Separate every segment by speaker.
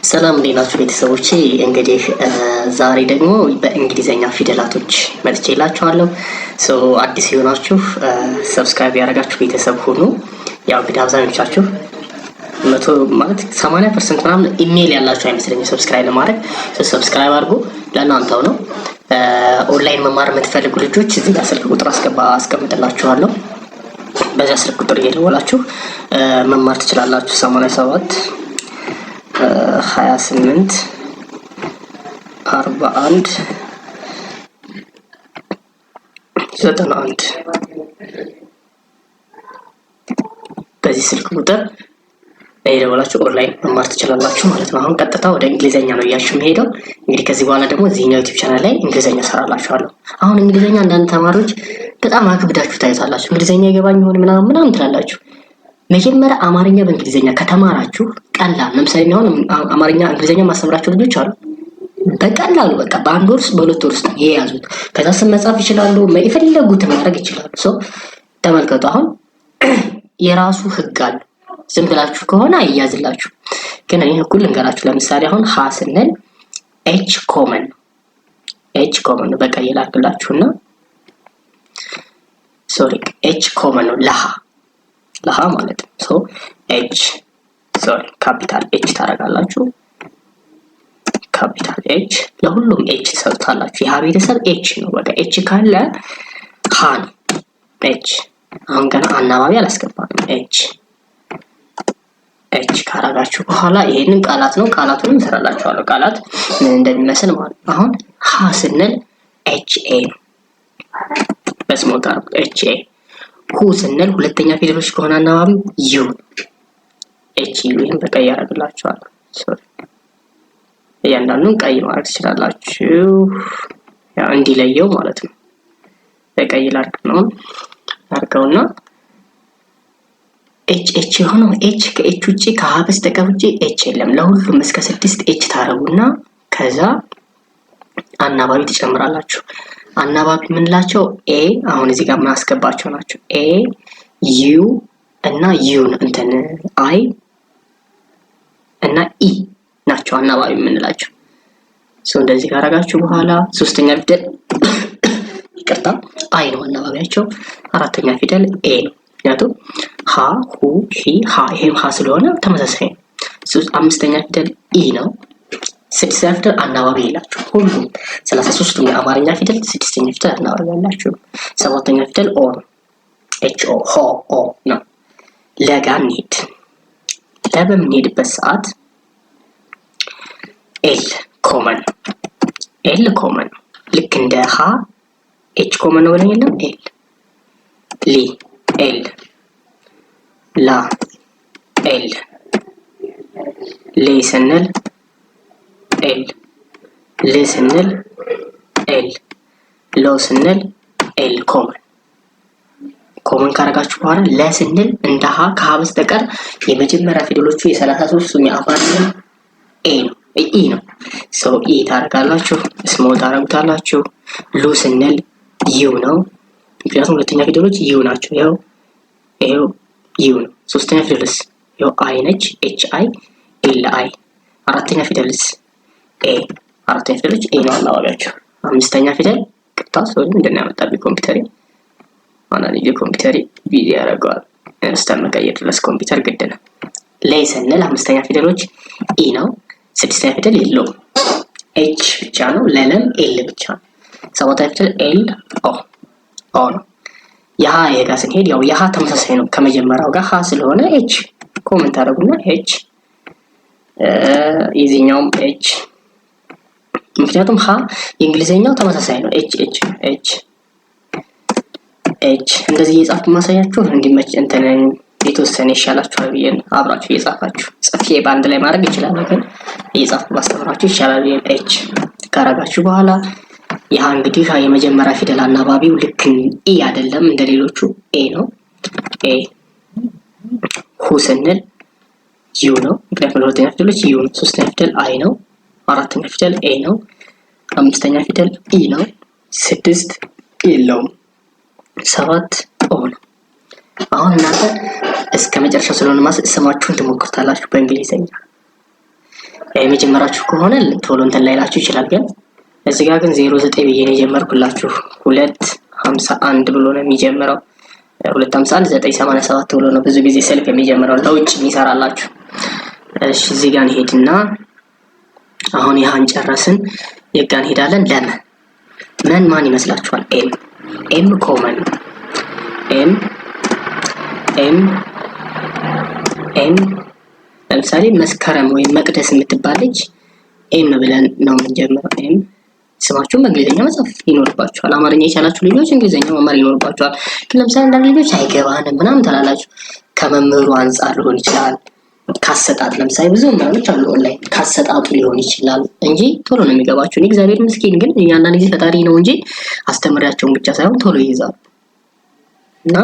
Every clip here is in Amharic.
Speaker 1: ሰላም ሌላችሁ ቤተሰቦቼ እንግዲህ ዛሬ ደግሞ በእንግሊዘኛ ፊደላቶች መጥቼላችኋለሁ። አዲስ የሆናችሁ ሰብስክራይብ ያደረጋችሁ ቤተሰብ ሁኑ። ያው እንግዲህ አብዛኞቻችሁ 80% ምናምን ኢሜል ያላችሁ አይመስለኝም ሰብስክራይብ ለማድረግ። ሰብስክራይብ አድርጉ፣ ለእናንተው ነው። ኦንላይን መማር የምትፈልጉ ልጆች እዚህ ጋር ስልክ ቁጥር አስቀምጥላችኋለሁ። በዛ ስልክ ቁጥር እየደወላችሁ መማር ትችላላችሁ። 87 28 41 91 በዚህ ስልክ ቁጥር እየደወላችሁ ኦንላይን መማር ትችላላችሁ ማለት ነው። አሁን ቀጥታ ወደ እንግሊዘኛ ነው እያልኩ የምሄደው። እንግዲህ ከዚህ በኋላ ደግሞ እዚህኛው ዩቲዩብ ቻናል ላይ እንግሊዘኛ ሰራላችኋለሁ። አሁን እንግሊዘኛ አንዳንድ ተማሪዎች በጣም አክብዳችሁ ታይታላችሁ። እንግሊዘኛ ይገባኝ ይሆን ምናምን ትላላችሁ። መጀመሪያ አማርኛ በእንግሊዘኛ ከተማራችሁ ቀላል። ለምሳሌ አሁን አማርኛ እንግሊዘኛ ማስተምራቸው ልጆች አሉ። በቀላሉ በቃ በአንድ ወር ውስጥ በሁለት ወር ውስጥ የያዙት ከዛ ስም መጻፍ ይችላሉ፣ የፈለጉትን ማድረግ ይችላሉ። ተመልከቱ። አሁን የራሱ ህግ አለ። ዝም ብላችሁ ከሆነ አይያዝላችሁ። ግን እኔ ህጉን ልንገራችሁ። ለምሳሌ አሁን ሀ ስንል ኤች ኮመን ነው። በቃ የላክላችሁና ኤች ኮመን ነው ለሃ ማለት ነው። ካፒታል ኤች ታደርጋላችሁ። ካፒታል ኤች ለሁሉም ኤች ትሰጡታላችሁ። የሃ ቤተሰብ ኤች ነው። በቃ ኤች ካለ ሃ ነው ኤች። አሁን ገና አናባቢ አላስገባንም። ኤች ካረጋችሁ በኋላ ይሄንን ቃላት ነው። ቃላቱንም እሰራላችኋለሁ። ቃላት ምን እንደሚመስል ማለት ነው። አሁን ሃ ስንል ኤች ኤ ነው። በስሞል ታርጉ ኤች ኤ። ሁ ስንል ሁለተኛ ፊደሎች ከሆነ አናባቢ ዩ ኤች ዩ። ይሄን በቀይ ያደርግላችኋለሁ። እያንዳንዱን ቀይ ማድረግ ትችላላችሁ፣ ያው እንዲለየው ማለት ነው። በቀይ ላድርግ ነው አድርገውና ኤች የሆነው ኤች ከኤች ውጪ ከሀ በስተቀር ውጪ ኤች የለም። ለሁሉም እስከ 6 ኤች ታረጉና ከዛ አናባቢ ትጨምራላችሁ። አናባቢ የምንላቸው ኤ አሁን እዚህ ጋር ማስገባቸው ናቸው። ኤ ዩ እና ዩ እንትን አይ እና ኢ ናቸው አናባቢ የምንላቸው። እንደዚህ ካረጋችሁ በኋላ ሶስተኛ ፊደል ይቅርታ አይ ነው አናባቢያቸው። አራተኛ ፊደል ኤ ነው። ምክንያቱም ሃ ሁ ሂ ሃ ይሄም ሃ ስለሆነ ተመሳሳይ ነው። አምስተኛ ፊደል ኢ ነው። ስድስተኛ ፊደል አናባቢ ይላችሁ ሁሉም 33ቱም የአማርኛ ፊደል ስድስተኛ ፊደል አናባቢ ያላችሁ። ሰባተኛ ፊደል ኦ ነው። ኤች ኦ ሆ ኦ ነው። ለጋ እንሂድ። በምንሄድበት ሰዓት ኤል ኮመን ነው። ልክ እንደ ሃ ኤች ኮመን ነው ብለን የለም። ኤል ላ ኤል ሌ ስንል ኤል ል ስንል ኤል ሎ ስንል ኤል ኮመን ካረጋችሁ በኋላ ለ ስንል እንደ ሃ ከሃ በስተቀር የመጀመሪያ ፊደሎቹ የ33ቱም የአማርኛ ኤ ነው ኢ ነው። ኢ ታረጋላችሁ፣ ስሞል ታረጉታላችሁ። ሉ ስንል ዩ ነው። ምክንያቱም ሁለተኛ ፊደሎች ዩ ናቸው። ይሄው ዩ ነው። ሶስተኛ ፊደልስ ይሄው አይ ነች። ኤች አይ ኤል አይ። አራተኛ ፊደልስ ኤ። አራተኛ ፊደሎች ኤ ነው አናባቢያቸው። አምስተኛ ፊደል ምንድን ነው ያመጣብኝ ኮምፒውተሪ ቢዚ ያደርገዋል። እስከመቀየር ድረስ ኮምፒውተር ግድ ነው። ላይ ስንል አምስተኛ ፊደሎች ኢ ነው። ስድስተኛ ፊደል የለውም ኤች ብቻ ነው። ለለም ኤል ብቻ ነው። ሰባተኛ ፊደል ኤል ኦ ነው። የሃ የጋ ስንሄድ ያው የሃ ተመሳሳይ ነው ከመጀመሪያው ጋር ሃ ስለሆነ ኤች ኮመንት አደረጉና ኤች የዚህኛውም ኤች። ምክንያቱም ሃ የእንግሊዘኛው ተመሳሳይ ነው። ኤች እንደዚህ እየጻፍኩ ማሳያችሁ እንዲመች እንትን የተወሰነ ይሻላችኋል ብዬ አብራችሁ እየጻፋችሁ ጽፌ በአንድ ላይ ማድረግ ይችላል፣ ግን እየጻፍኩ ባስተምራችሁ ይሻላል። ኤች ካረጋችሁ በኋላ ያ እንግዲህ የመጀመሪያ ፊደል አናባቢው ልክ ኢ አይደለም፣ እንደሌሎቹ ኤ ነው። ሁ ስንል ዩ ነው። ምክንያቱም ሁለተኛ ፊደሎች ዩ ነው። ሶስተኛ ፊደል አይ ነው። አራተኛ ፊደል ኤ ነው። አምስተኛ ፊደል ኢ ነው። 6 የለውም። 7 ኦ ነው። አሁን እናንተ እስከ መጨረሻው ስለሆነ ስማችሁን ትሞክሩታላችሁ በእንግሊዘኛ። የመጀመራችሁ ከሆነ ቶሎ እንትን ላይላችሁ ይችላል። ግን እዚህ ጋር ግን 09 ብዬ ነው የጀመርኩላችሁ። 251 ብሎ ነው የሚጀምረው። 251 987 ብሎ ነው ብዙ ጊዜ ሰልፍ የሚጀምረው ለውጭ የሚሰራላችሁ። እሺ እዚህ ጋር እንሄድና አሁን ይሄን ጨረስን። የጋር እንሄዳለን። ለምን ማን ይመስላችኋል? ኤም ኮመን ኤም ለምሳሌ መስከረም ወይም መቅደስ የምትባል ልጅ ኤም ብለን ነው የምንጀምረው። ኤም ስማችሁን በእንግሊዝኛ መጻፍ ይኖርባችኋል። አማርኛ የቻላችሁ ልጆች እንግሊዝኛ መማር ይኖርባችኋል። ግን ለምሳሌ አንዳንድ ልጆች አይገባንም ምናምን ትላላችሁ። ከመምህሩ አንጻር ሊሆን ይችላል። ካሰጣጥ ለምሳሌ ብዙ መምህራኖች አሉ ኦንላይን ካሰጣጡ ሊሆን ይችላል እንጂ ቶሎ ነው የሚገባችሁ። እኔ እግዚአብሔር ምስኪን ግን ያንዳንድ ጊዜ ፈጣሪ ነው እንጂ አስተምሪያቸውን ብቻ ሳይሆን ቶሎ ይይዛሉ እና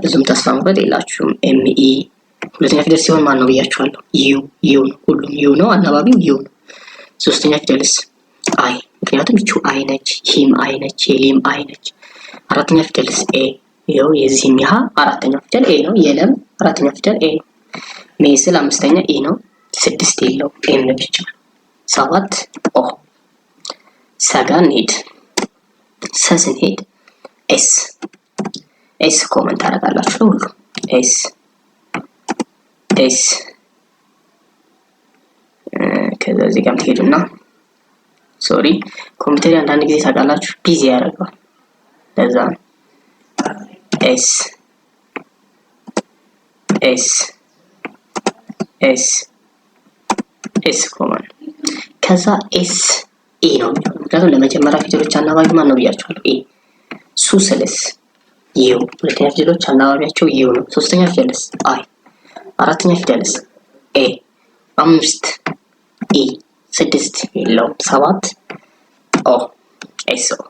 Speaker 1: ብዙም ተስፋ መቁረጥ የላችሁም። ኤምኢ ሁለተኛ ፊደል ሲሆን ማን ነው ብያችኋለሁ? ዩ ነው። ሁሉም ዩ ነው። አናባቢው ዩ ነው። ሶስተኛ ፊደልስ አይ፣ ምክንያቱም ይቹ አይ ነች፣ ሂም አይ ነች፣ የሊም አይ ነች። አራተኛ ፊደልስ ኤ፣ ይኸው የዚህም ያህ አራተኛ ፊደል ኤ ነው። የለም አራተኛ ፊደል ኤ ነው። ሜስል አምስተኛ ኢ ነው። 6 የለው ኤም ብቻ። 7 ኦ። ሰጋን ሄድ ሰስን ሄድ ኤስ ኮመንት ታደርጋላችሁ ሁሉ ኤስ ከዛ እዚህ ጋር ትሄዱና ሶሪ ኮምፒውተር አንዳንድ ጊዜ ታውቃላችሁ ቢዚ ያደርጋል። ለዛ ኤስ ኮመን ከዛ ኤስ ኢ ነው የሚሆነው። ምክንያቱም ለመጀመሪያ ፊደሎች አናባቢ ማን ነው ብያችኋለሁ? ኢ። ሱ ስልስ ዩ። ሁለተኛ ፊደሎች አናባቢያቸው ዩ ነው። ሶስተኛ ፊደልስ አይ። አራተኛ ፊደልስ ኤ። 5 ኢ። 6 የለውም። 7 ኦ። ኤስ ኦ።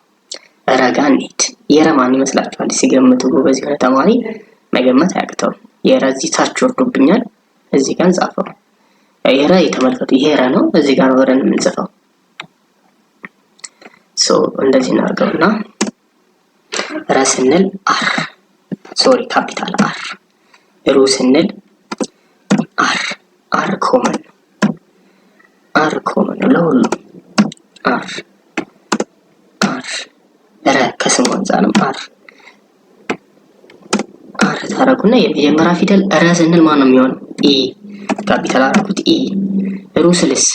Speaker 1: ረጋ እንሂድ። የረ ማን ይመስላችኋል? ሲገምቱ ጎበዝ የሆነ ተማሪ መገመት አያቅተውም። የረ እዚህ ታች ወርዶብኛል። እዚህ ጋር እንጻፈው። የረ የተመልከቱ ይሄ ረ ነው። እዚህ ጋር ነው ረን የምንጽፈው። እንደዚህ እናድርገውና ረ ስንል አር፣ ሶሪ ካፒታል አር። ሩ ስንል አር ኮመን ነው ለሁሉም አር። ረ ከስሙ አንፃርም አር ታረጉና የመጀመሪያ ፊደል ረ ስንል ማን ነው የሚሆነው? ኢ። ካፒታል አርኩት ኢ። ሩ ስልስ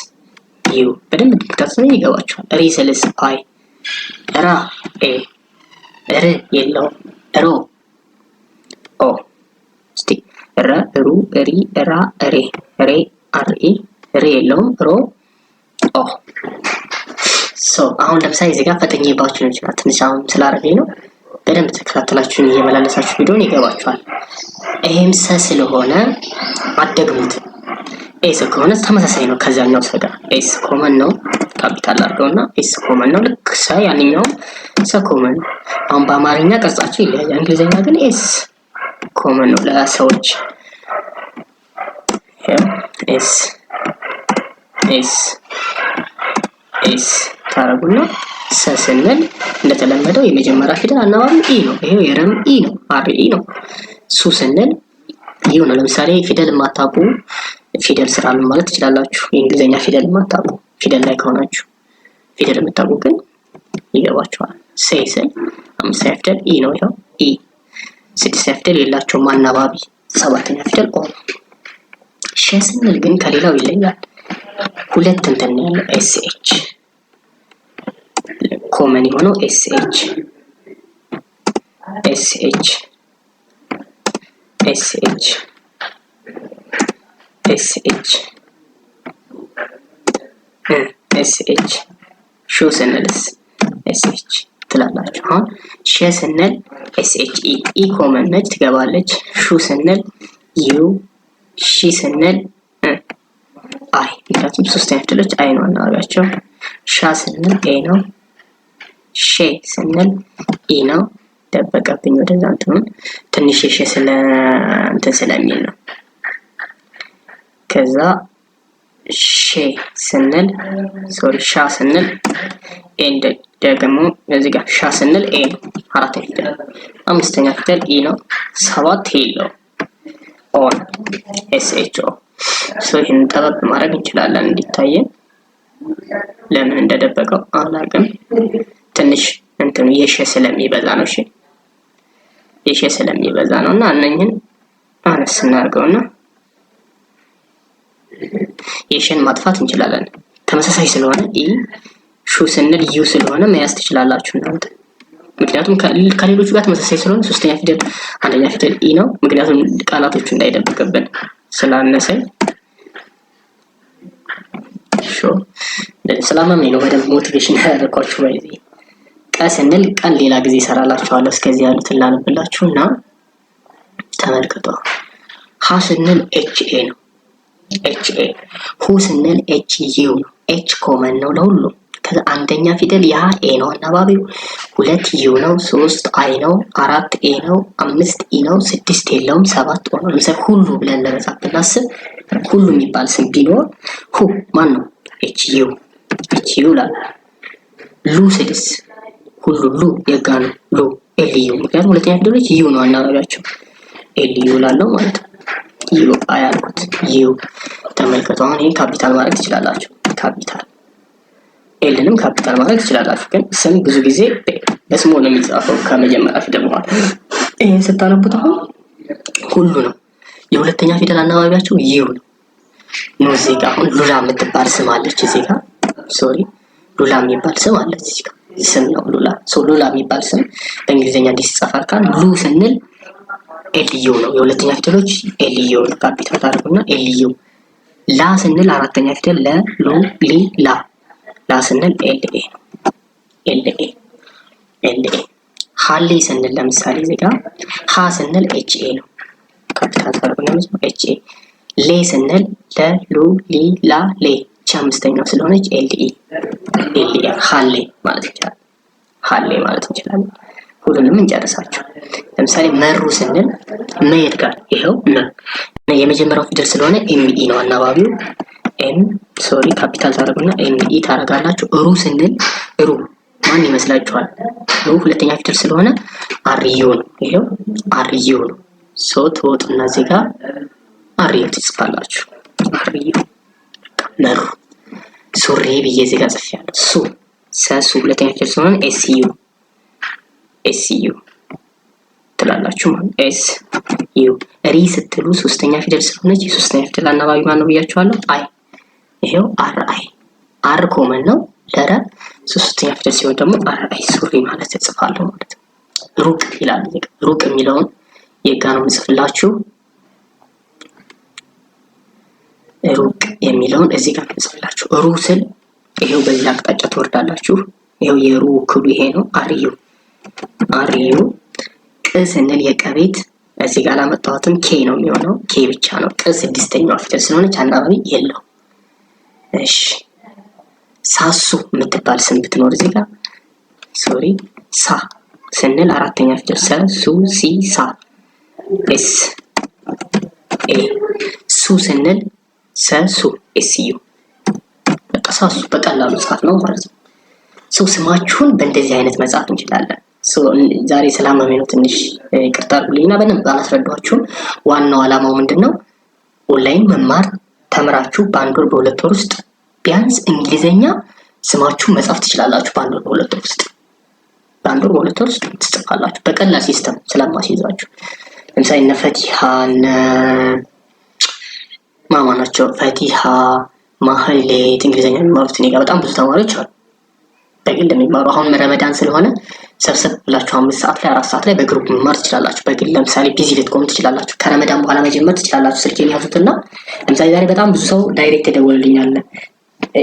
Speaker 1: ዩ። በደንብ እንድትከታተሉ ይገባችኋል። ሪ ስልስ አይ። ራ ኤ። ር የለውም። ሮ ኦ። እስቲ ረ ሩ ሪ ራ ሬ አር ኢ። ሬ የለውም። ሮ ኦ። አሁን ለምሳሌ እዚህ ጋር ፈጠኝባችሁ ነው ይችላል። ትንሽ አሁን ስላደረገኝ ነው። በደንብ ተከታተላችሁን እየመላለሳችሁ ቪዲዮን ይገባችኋል። ይሄም ሰ ስለሆነ አደግሙት። ኤስ ከሆነ ተመሳሳይ ነው ከዛኛው ሰ ጋር። ኤስ ኮመን ነው። ካፒታል አድርገውና ኤስ ኮመን ነው። ልክ ሰ ያንኛው ሰ ኮመን ነው። አሁን በአማርኛ ቅርጻቸው ይለያያል። እንግሊዝኛ ግን ኤስ ኮመን ነው ለሰዎች። ኤስ ታረጉና ሰ ስንል እንደተለመደው የመጀመሪያ ፊደል አናባቢ ኢ ነው። ይሄው የረም ኢ ነው። አር ኢ ነው። ሱ ስንል ይሄው ነው። ለምሳሌ ፊደል የማታውቁ ፊደል ስራሉ ማለት ትችላላችሁ። የእንግሊዝኛ ፊደል የማታውቁ ፊደል ላይ ከሆናችሁ ፊደል የምታውቁ ግን ይገባችኋል። ሴ ስል አምስተኛ ፊደል ኢ ነው። ይሄው ኢ። ስድስተኛ ፊደል የላቸውም አናባቢ። ሰባተኛ ፊደል ኦ። ሸ ስንል ግን ከሌላው ይለያል። ሁለት እንትን ያለው ኤስ ኤች ኮመን የሆነው ኤስ ኤች ሾ ስንልስ ኤስ ኤች ትላላችሁ። አሁን ሸ ስንል ኤስ ኤች ኢ ኮመን ነች ትገባለች። ሹ ስንል ዩ። ሺ ስንል አይ፣ ምክንያቱም ሶስተኛ ፊደሎች አይ ነው አናባቢያቸው። ሻ ስንል ኤ ነው። ሼ ስንል ኢ ነው። ደበቀብኝ ወደዛ እንትኑን ትንሽ ሼ ስለሚል ነው። ከዛ ሼ ስንል ሻ ስንል ኤ ደግሞ እዚህ ጋር ሻ ስንል ኤ ነው። አራተኛ ፊደል። አምስተኛ ፊደል ኢ ነው። 7 የለው ኦ ኤስ ኤች ኦ ይሄን ጠበብ ማድረግ እንችላለን እንዲታየን። ለምን እንደደበቀው አላውቅም። ትንሽ እንትኑ የሸ ስለሚበዛ ነው። እሺ የሸ ስለሚበዛ ነውና እነኝህን አነስ እናድርገውና የሸን ማጥፋት እንችላለን። ተመሳሳይ ስለሆነ ኢ ሹ ስንል ዩ ስለሆነ መያዝ ትችላላችሁ እናንተ። ምክንያቱም ከሌሎቹ ጋር ተመሳሳይ ስለሆነ ሶስተኛ ፊደል አንደኛ ፊደል ኢ ነው። ምክንያቱም ቃላቶቹ እንዳይደብቅብን ስላነሰኝ ስላመመኝ ነው በደንብ ሞቲቬሽን ያደረኳችሁ። በዚህ ቀ ስንል ቀን ሌላ ጊዜ እሰራላችኋለሁ። እስከዚህ ያሉትን ላነብላችሁና ተመልከቱ። ሀ ስንል ኤች ኤ ነው። ኤች ኤ። ሁ ስንል ኤች ዩ ነው። ኤች ኮመን ነው ለሁሉም። ከዛ አንደኛ ፊደል ያ ኤ ነው አናባቢው፣ 2 ዩ ነው፣ 3 አይ ነው፣ 4 ኤ ነው፣ 5 ኢ ነው፣ 6 የለውም፣ 7 ኦ ነው። ለምሳሌ ሁሉ ብለን ለመጻፍ ብናስብ ሁሉ የሚባል ስም ቢኖር ሁ ማን ነው? ኤች ዩ ላል። ሉ ስድስ ሁሉ ሉ የጋ ነው። ሉ ኤል ዩ፣ ምክንያቱም ሁለተኛ ፊደሎች ዩ ነው አናባቢያቸው። ኤል ዩ ላለው ማለት ነው። ዩ አያልኩት ዩ። ተመልከቱ። አሁን ይሄን ካፒታል ማድረግ ትችላላችሁ። ካፒታል ኤልንም ካፒታል ማድረግ ትችላላችሁ። ግን ስም ብዙ ጊዜ በስሞል ነው የሚጻፈው ከመጀመሪያ ፊደል በኋላ። ይሄን ስታነቡት አሁን ሁሉ ነው። የሁለተኛ ፊደል አናባቢያቸው ዩ ነው። ነው እዚህ ጋር አሁን ሉላ የምትባል ስም አለች። እዚህ ጋር ሶሪ ሉላ የሚባል ስም አለች። እዚህ ጋር ስም ነው ሉላ። ሉላ የሚባል ስም በእንግሊዝኛ እንዴት ይጻፋል ካል ሉ ስንል ኤልዩ ነው። የሁለተኛ ፊደሎች ኤልዩ ነው። ካፒታል ታደርጉና ኤልዩ። ላ ስንል አራተኛ ፊደል ለ ሉ ሊ ላ። ላ ስንል ኤልኤ ነው። ኤልኤ። ሀሌ ስንል ለምሳሌ እዚህ ጋር ሀ ስንል ኤችኤ ነው። ካፒታል ታደርጉና ኤችኤ። ሌ ስንል ለ ሉ ሊ ላ ሌ። አምስተኛው ስለሆነች ኤልኢ። ሀሌ ማለት ይችላል። ሀሌ ማለት እንችላለን። ሁሉንም እንጨርሳቸው። ለምሳሌ መሩ ስንል መየት ጋር ይሄው ነው። የመጀመሪያው ፊደል ስለሆነ ኤምኢ ነው አናባቢው። ካፒታል ታደርጉና ኤምኢ ታደርጋላችሁ። ሩ ስንል ሩ ማን ይመስላችኋል? ሩ ሁለተኛ ፊደል ስለሆነ አርዩ ነው። ይሄው አርዩ ነው። ትወጡና እዚህ ጋር አርዩ ትጽፋላችሁ። አርዩ መሩ። ሱሪ ብዬ እዚህ ጋር ጽፌያለሁ። ሰሱ ሁለተኛ ፊደል ስለሆነ ኤስዩ ትላላችሁ ማለት ኤስ ዩ። ሪ ስትሉ ሶስተኛ ፊደል ስለሆነች የሶስተኛ ፊደል አናባቢ ማን ነው ብያችኋለሁ? አይ። ይሄው አር አይ። አር ኮመን ነው ለረ። ሶስተኛ ፊደል ሲሆን ደግሞ አር አይ ሱሪ ማለት ተጽፋለሁ ማለት ነው። ሩቅ ይላል። ሩቅ የሚለውን የጋ ነው የምጽፍላችሁ። ሩቅ የሚለውን እዚህ ጋር ጽፍላችሁ። ሩ ስል ይሄው በዚህ አቅጣጫ ትወርዳላችሁ። ይሄው የሩ ክሉ ይሄ ነው። አርዩ። ቅ ስንል የቀቤት እዚህ ጋር አላመጣሁትም። ኬ ነው የሚሆነው። ኬ ብቻ ነው። ቅ ስድስተኛዋ ፊደል ስለሆነች አናባቢ የለው። እሺ ሳሱ የምትባል ስም ብትኖር እዚህ ጋር ሶሪ ሳ ስንል አራተኛ ፊደል ሰ ሱ ሲ ሳ ኤስ ኤ። ሱ ስንል ሰ ሱ ኤስ ዩ። በቃ ሳሱ በቀላሉ ጻፍ ነው ማለት ነው። ስማችሁን በእንደዚህ አይነት መጻፍ እንችላለን። ዛሬ ስላመመኝ ነው ትንሽ ይቅርታ አድርጉልኝና በደንብ አላስረዳችሁም። ዋናው ዓላማው ምንድነው? ኦንላይን መማር ተምራችሁ በአንድ ወር በሁለት ወር ውስጥ ቢያንስ እንግሊዘኛ ስማችሁን መጻፍ ትችላላችሁ። በአንድ ወር በሁለት ወር ውስጥ ትጽፋላችሁ። በቀላል ሲስተም ስለማስይዛችሁ ለምሳሌ እነ ፈቲሃ እነ ማማ ናቸው። ፈቲሃ ማህሌት እንግሊዘኛ የሚማሩት እኔ ጋር በጣም ብዙ ተማሪዎች አሉ በግል የሚማሩ። አሁን ረመዳን ስለሆነ ሰብሰብ ብላችሁ 5 ሰዓት ላይ 4 ሰዓት ላይ በግሩፕ መማር ትችላላችሁ። በግል ለምሳሌ ቢዚ ልትቆሙ ትችላላችሁ። ከረመዳን በኋላ መጀመር ትችላላችሁ። ስልኬን ያዙትና ለምሳሌ ዛሬ በጣም ብዙ ሰው ዳይሬክት ደውሉልኛል።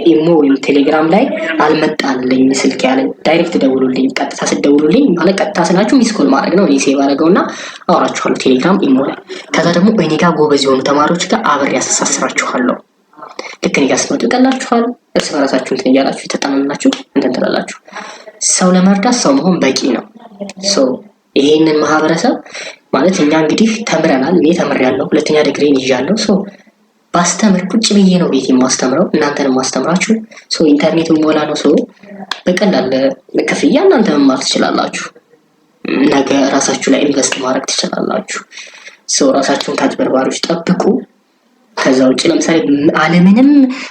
Speaker 1: ኢሞ ወይም ቴሌግራም ላይ አልመጣልኝ ስልክ ያለኝ ዳይሬክት ደውሉልኝ። ቀጥታ ስደውሉልኝ ማለት ቀጥታ ስላችሁ ሚስኮል ማድረግ ነው። እኔ ሴቭ አደረገውና አወራችኋለሁ ቴሌግራም ኢሞ ላይ። ከዛ ደግሞ እኔ ጋር ጎበዝ የሆኑ ተማሪዎች ጋር አብሬ ያስተሳስራችኋለሁ። ልክ እኔ ጋር ስትመጡ ይቀላችኋል። እርስ በራሳችሁ እንትን እያላችሁ የተጠናናችሁ እንትን ትላላችሁ። ሰው ለመርዳት ሰው መሆን በቂ ነው። ይሄንን ማህበረሰብ ማለት እኛ እንግዲህ ተምረናል። እኔ ተምሬያለሁ፣ 2ኛ ዲግሪን ይዣለሁ። ባስተምር ቁጭ ብዬ ነው ቤት የማስተምረው፣ እናንተንም ማስተምራችሁ። ኢንተርኔት ሞላ ነው። በቀላል ክፍያ እናንተ መማር ትችላላችሁ። ነገ ራሳችሁ ላይ ኢንቨስት ማድረግ ትችላላችሁ። ራሳችሁን ከአጭበርባሪዎች ጠብቁ። ከዛ ውጭ ለምሳሌ አለምንም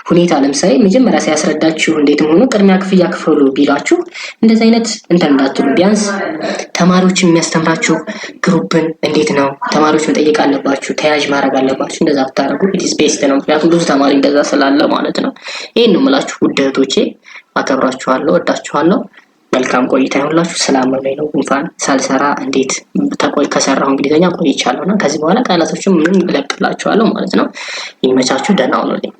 Speaker 1: ሁኔታ ለምሳሌ መጀመሪያ ሲያስረዳችሁ እንዴትም ሆኖ ቅድሚያ ክፍያ ክፈሉ ቢላችሁ እንደዚህ አይነት እንትን እንዳትሉ። ቢያንስ ተማሪዎችን የሚያስተምራችሁ ግሩፕን እንዴት ነው ተማሪዎች መጠየቅ አለባችሁ፣ ተያዥ ማድረግ አለባችሁ። እንደዛ ብታደርጉ ኢትስ ቤስት ነው። ምክንያቱም ብዙ ተማሪ እንደዛ ስላለ ማለት ነው። ይሄን ነው የምላችሁ ውድ እህቶቼ። አከብራችኋለሁ፣ ወዳችኋለሁ። መልካም ቆይታ ይሁንላችሁ። ስላመመኝ ነው ጉንፋን ሳልሰራ እንዴት ከሰራሁ እንግሊዝኛ ቆይቻለሁ እና ከዚህ በኋላ ቃላቶችን ምን እለቅላችኋለሁ ማለት ነው። ይመቻችሁ። ደህና ሁኑልኝ።